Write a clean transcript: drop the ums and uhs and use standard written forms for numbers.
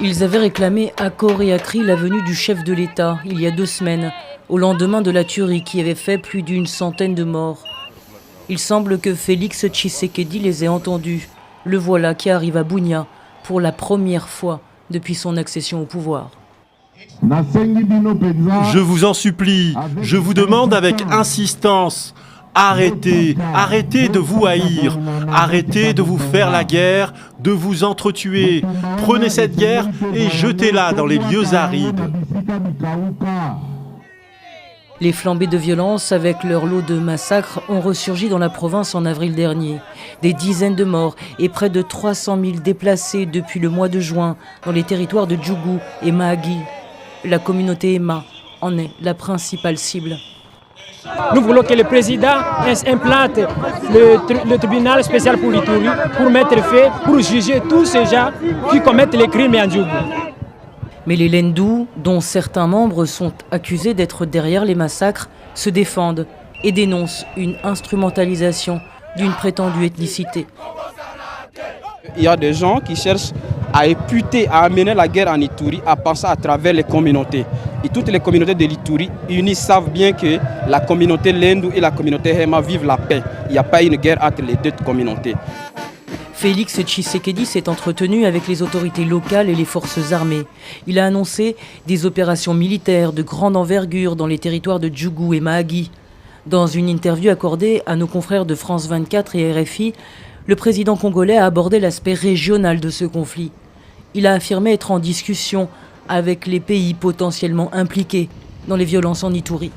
Ils avaient réclamé à corps et à cri la venue du chef de l'État il y a 2 semaines, au lendemain de la tuerie qui avait fait plus d'100 de morts. Il semble que Félix Tshisekedi les ait entendus. Le voilà qui arrive à Bunia pour la première fois depuis son accession au pouvoir. Je vous en supplie, je vous demande avec insistance, arrêtez, arrêtez de vous haïr, arrêtez de vous faire la guerre, de vous entretuer. Prenez cette guerre et jetez-la dans les lieux arides. Les flambées de violence avec leur lot de massacres ont ressurgi dans la province en avril dernier. Des dizaines de morts et près de 300 000 déplacés depuis le mois de juin dans les territoires de Djougou et Mahagi. La communauté Emma en est la principale cible. Nous voulons que le président implante le tribunal spécial pour l'Ituri pour mettre fin, pour juger tous ces gens qui commettent les crimes en Djougou. Mais les Lendou, dont certains membres sont accusés d'être derrière les massacres, se défendent et dénoncent une instrumentalisation d'une prétendue ethnicité. Il y a des gens qui cherchent à imputer, à amener la guerre en Ituri, à passer à travers les communautés. Et toutes les communautés de l'Ituri unies savent bien que la communauté Lendou et la communauté Hema vivent la paix. Il n'y a pas une guerre entre les deux communautés. Félix Tshisekedi s'est entretenu avec les autorités locales et les forces armées. Il a annoncé des opérations militaires de grande envergure dans les territoires de Djougou et Mahagi. Dans une interview accordée à nos confrères de France 24 et RFI, le président congolais a abordé l'aspect régional de ce conflit. Il a affirmé être en discussion avec les pays potentiellement impliqués dans les violences en Ituri.